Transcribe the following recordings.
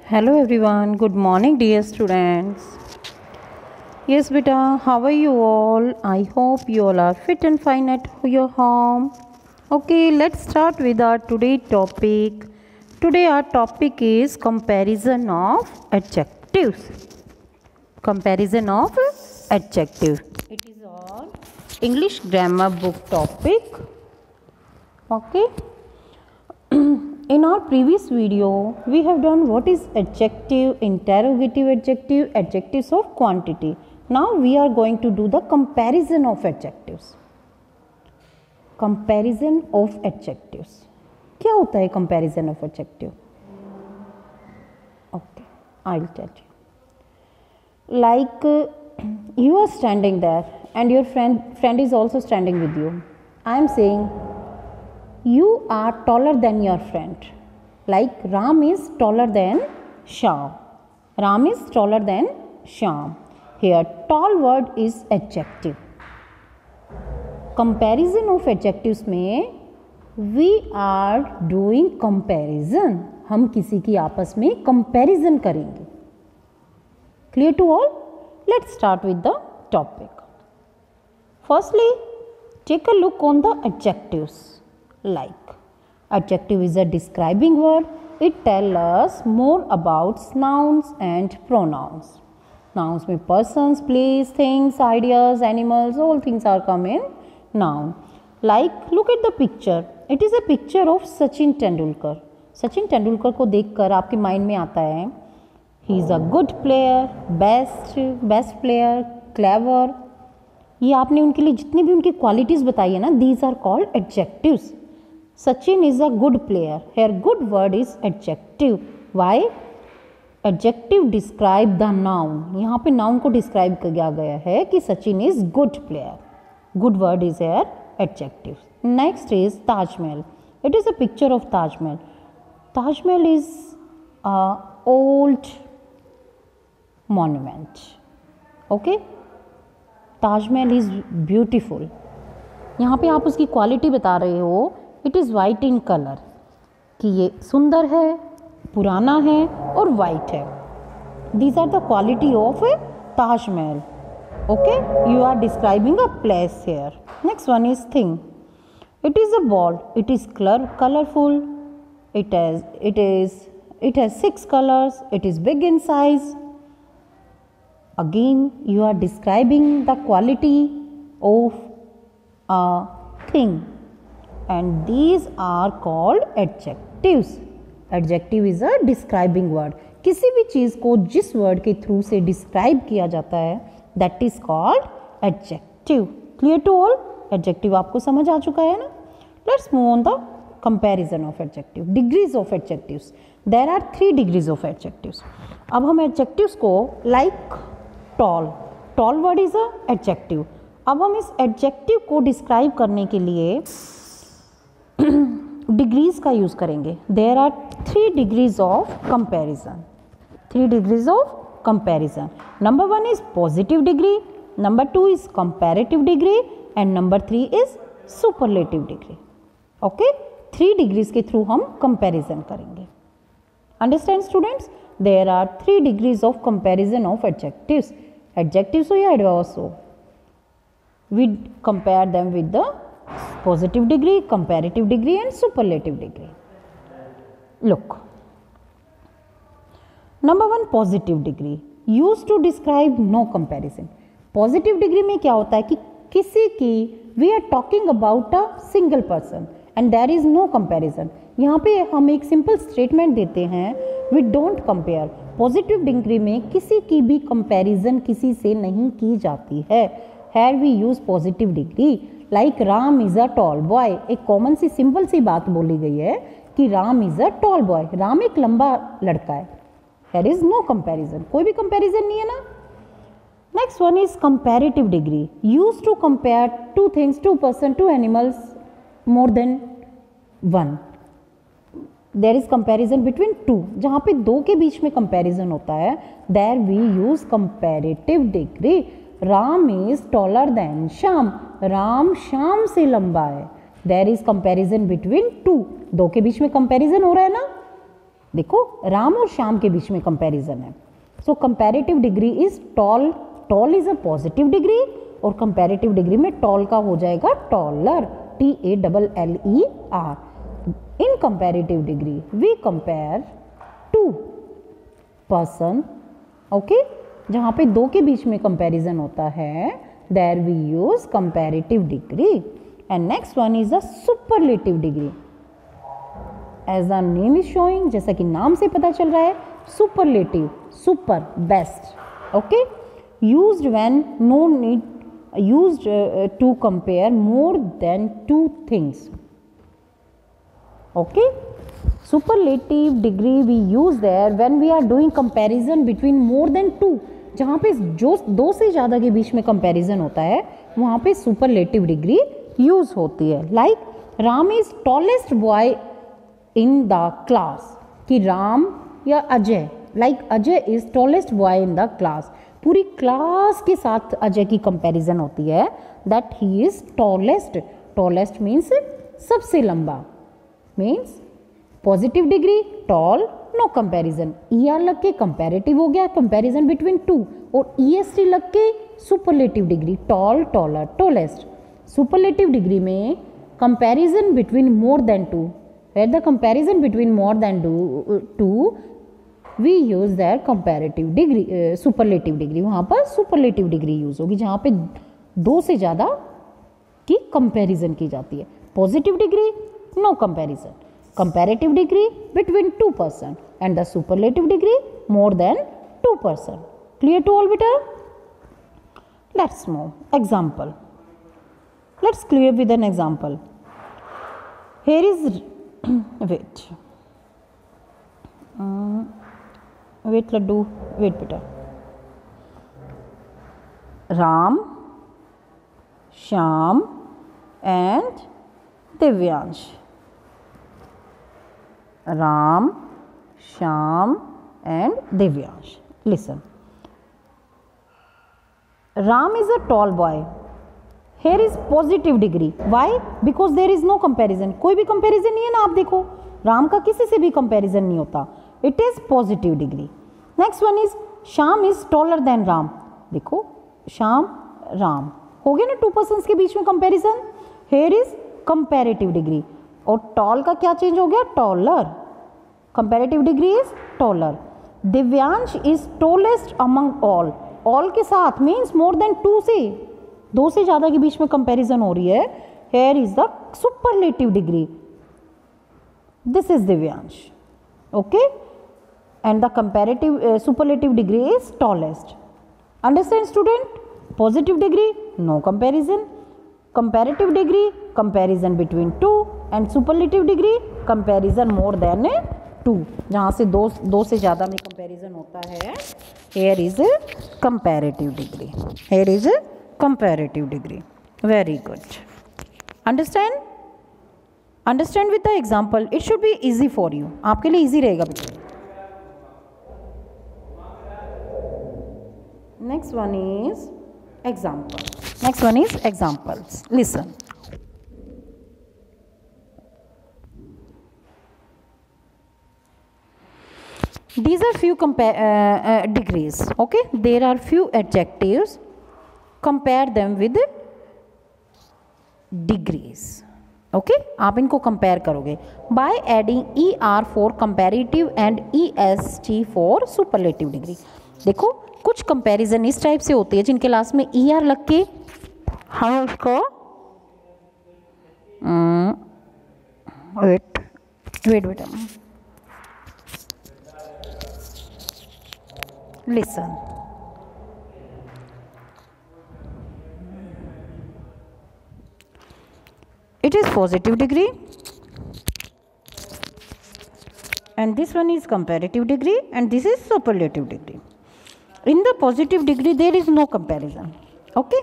Hello everyone, good morning dear students. Yes beta, how are you all? I hope you all are fit and fine at your home. Okay, let's start with our today topic. Today our topic is comparison of adjectives. Comparison of adjectives. It is our English grammar book topic. Okay. In our previous video, we have done what is adjective, interrogative adjective, adjectives of quantity. Now we are going to do the comparison of adjectives. Comparison of adjectives. क्या होता है comparison of adjective? Okay, I'll tell you. Like you are standing there and your friend is also standing with you. I am saying you are taller than your friend. Like Ram is taller than Shyam. Ram is taller than Shyam. Here tall word is adjective. Comparison of adjectives में we are doing comparison. हम किसी की आपस में comparison करेंगे. Clear to all? Let's start with the topic. Firstly, take a look on the adjectives. Like adjective is a describing word. It tells us more about nouns and pronouns. Nouns में persons, place, things, ideas, animals, all things are come in noun. Like look at the picture. It is a picture of Sachin Tendulkar. Sachin Tendulkar को देखकर आपके mind में आता है he is a good player, best player, clever. ये आपने उनके लिए जितनी भी उनकी क्वालिटीज बताई है ना, these are called adjectives. Sachin is a good player. Here good word is adjective. Why? Adjective describe the noun. यहाँ पे noun को describe किया गया है कि Sachin is good player. Good word is here adjective. Next is Taj Mahal. It is a picture of Taj Mahal. Taj Mahal is a old monument. Okay? Taj Mahal is beautiful. यहाँ पे आप उसकी quality बता रहे हो. It is white in colour कि ये सुंदर है, पुराना है और वाइट है. These are the quality of a Taj Mahal. Okay, you are describing a place here. Next one is thing. It is a ball. It is colourful. It has 6 colors. It is big in size. Again you are describing the quality of a thing. And these are called adjectives. Adjective is a describing word. किसी भी चीज़ को जिस word के through से describe किया जाता है that is called adjective. Clear to all? Adjective आपको समझ आ चुका है ना? Let's move on the comparison of adjective. Degrees of adjectives. There are 3 degrees of adjectives. अब हम adjectives को like tall word is a adjective. अब हम इस adjective को describe करने के लिए डिग्रीज का यूज करेंगे. There are 3 degrees of comparison. 3 degrees of comparison. Number 1 is positive degree, number 2 is comparative degree and number 3 is superlative degree. Okay, 3 degrees के थ्रू हम कंपैरिजन करेंगे. Understand students? There are 3 degrees of comparison of adjectives. Adjectives हो या adverbs हो, we compare them with the positive degree, comparative degree and superlative degree. Look, number 1 positive degree used to describe no comparison. Positive degree में क्या होता है कि किसी की we are talking about a single person and there is no comparison. यहाँ पे हम एक simple statement देते हैं we don't compare. Positive degree में किसी की भी comparison किसी से नहीं की जाती है. Here we use positive degree. Like Ram is a tall boy. एक कॉमन सी सिंपल सी बात बोली गई है कि Ram is a tall boy. Ram एक लंबा लड़का है. There is no comparison. कोई भी कंपैरिजन नहीं है ना. Next one is comparative degree. Use to compare 2 things, 2 person, 2 animals more than 1. There is comparison between 2. जहाँ पे 2 के बीच में कंपैरिजन होता है there we use comparative degree. Ram is taller than Shyam. Ram Shyam से लंबा है. There is comparison between 2. 2 के बीच में कंपैरिजन हो रहा है ना. देखो राम और श्याम के बीच में कंपैरिजन है, so comparative degree is tall, tall is a positive degree और कंपैरेटिव डिग्री में टॉल का हो जाएगा taller, TALLER। In comparative degree we compare two person, okay, जहाँ पे दो के बीच में कंपैरिजन होता है, there we use comparative degree. And next one is the superlative degree. As the name is showing, जैसा कि नाम से पता चल रहा है, superlative, super, best, okay, used when no need, used to compare more than two things, okay. Superlative degree we use there when we are doing comparison between more than two, जहाँ पे जो दो से ज़्यादा के बीच में कंपैरिजन होता है वहाँ पे सुपरलेटिव डिग्री यूज होती है। Like Ram is tallest boy in the class, कि राम या Ajay, like Ajay is tallest boy in the class, पूरी क्लास के साथ अजय की कंपैरिजन होती है, that he is tallest. Tallest means सबसे लंबा, means positive degree tall, no comparison, ER लग के कंपैरेटिव हो गया, कंपैरिजन बिटवीन टू, और EST लग के superlative degree tall, taller, tallest. Superlative degree में comparison between more than two, where the comparison between more than two we use that comparative degree, superlative degree, वहाँ पर superlative degree use होगी जहाँ पे दो से ज़्यादा की कंपैरिजन की जाती है। Positive degree no comparison, comparative degree between two person, and the superlative degree more than 2 person. Clear to all beta? Let's move example. Let's clear with an example. Here is wait laddu, wait beta. Ram, Shyam and Divyansh. Ram, Shyam and Divyansh. Listen. Ram is a tall boy. Here is positive degree. Why? Because there is no comparison. कोई भी comparison नहीं है ना, आप देखो राम का किसी से भी comparison नहीं होता. It is positive degree. Next one is Shyam is taller than Ram. देखो श्याम राम हो गया ना, 2 persons के बीच में comparison. Here is comparative degree. और टॉल का क्या चेंज हो गया, taller, comparative degree is taller. Divyansh is tallest among all, all के साथ मीन्स मोर देन 2 से, 2 से ज़्यादा के बीच में कंपैरिजन हो रही है। Here is the superlative degree, this is Divyansh, okay, and the comparative superlative degree is tallest. Understand student? Positive degree no comparison, comparative degree comparison between 2 and superlative degree comparison more than 2, जहाँ से दो से ज़्यादा में comparison होता है। here is a comparative degree, here is a comparative degree, very good. understand with the example, it should be easy for you, आपके लिए easy रहेगा बेटा। next one is example. Next one is examples. Listen. These are few degrees. Okay, there are few adjectives. Compare them with degrees. Okay, आप इनको compare करोगे by adding ER for comparative and EST for superlative degree. देखो कुछ comparison इस type से होती है जिनके लास्ट में ER लग के हम उसको वेट बेटा, listen, it is positive degree and this one is comparative degree and this is superlative degree. In the positive degree there is no comparison, okay,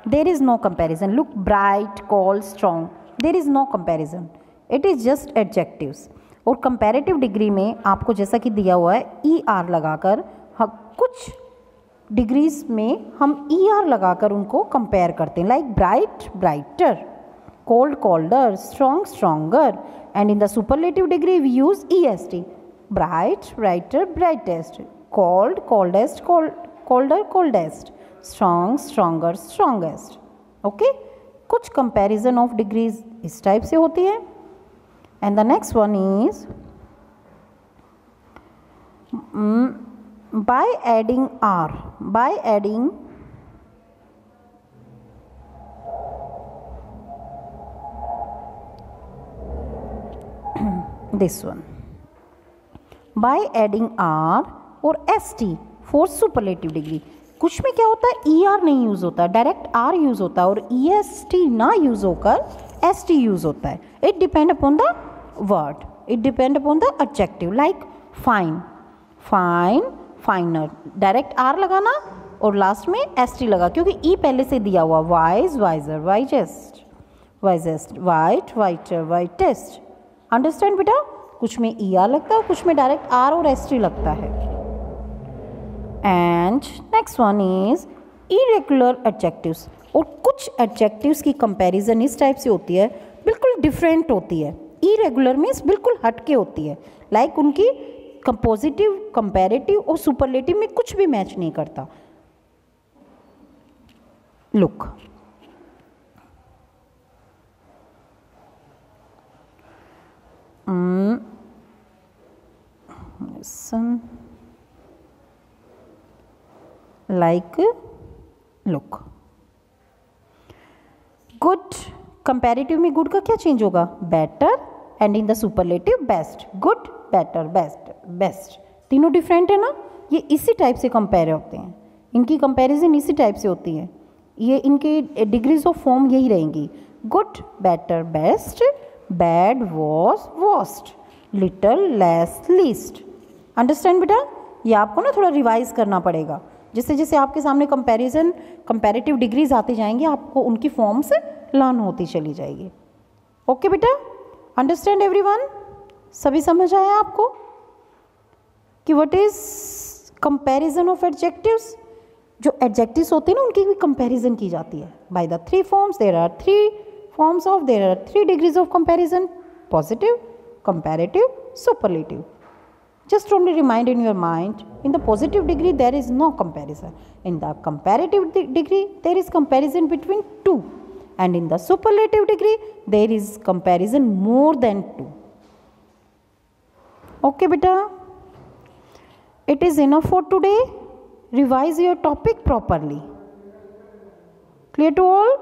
there is no comparison. Look, bright, cold, strong, there is no comparison, it is just adjectives. और comparative degree में आपको जैसा कि दिया हुआ है ER लगाकर, कुछ डिग्रीज में हम ER लगाकर उनको कंपेयर करते हैं, like bright brighter, cold colder, strong stronger, and in the superlative degree we use EST, bright, brighter, brightest, cold, coldest, colder, coldest, strong, stronger, strongest. Okay, कुछ comparison of degrees इस type से होती है. And the next one is by adding r, by adding this one, by adding r और st for superlative degree. कुछ में क्या होता है, er नहीं यूज होता, डायरेक्ट r यूज होता है, और est ना यूज होकर st यूज होता है. It depend upon the word, it depend upon the adjective. Like fine, fine, फाइनर, direct r लगाना और लास्ट में st लगा, क्योंकि e पहले से दिया हुआ. Wise, wiser, wisest, wisest, white, whiter, whitest. Understand बेटा, कुछ में er लगता है, कुछ में डायरेक्ट r और st लगता है. And next one is irregular adjectives. और कुछ एडजेक्टिव्स की कंपैरिजन इस टाइप से होती है, बिल्कुल डिफरेंट होती है. इरेगुलर मीन्स बिल्कुल हटके होती है. लाइक उनकी कंपोजिटिव, कंपैरेटिव और सुपरलेटिव में कुछ भी मैच नहीं करता. Look, like look. Good, comparative में गुड का क्या चेंज होगा, better, and in the superlative best. Good, better, best, best, तीनों डिफरेंट है ना. ये इसी टाइप से कंपेयर होते हैं, इनकी कंपैरिजन इसी टाइप से होती है. ये इनकी डिग्रीज ऑफ फॉर्म यही रहेंगी. Good, better, best, bad, worse, worst, little, less, least. Understand बेटा, ये आपको ना थोड़ा रिवाइज करना पड़ेगा. जैसे जैसे आपके सामने कंपैरिजन, कंपैरेटिव डिग्रीज आती जाएंगी, आपको उनकी फॉर्म से लर्न होती चली जाएगी. ओके बेटा, अंडरस्टैंड एवरीवन, सभी समझ आया आपको कि what is comparison of adjectives. जो एडजेक्टिव्स होते हैं ना, उनकी भी कंपैरिजन की जाती है by the three forms. There are three forms of, there are three degrees of comparison: positive, comparative, superlative. Just only remind in your mind, in the positive degree there is no comparison. In the comparative degree there is comparison between two, and in the superlative degree there is comparison more than two. Okay beta, it is enough for today. Revise your topic properly. Clear to all?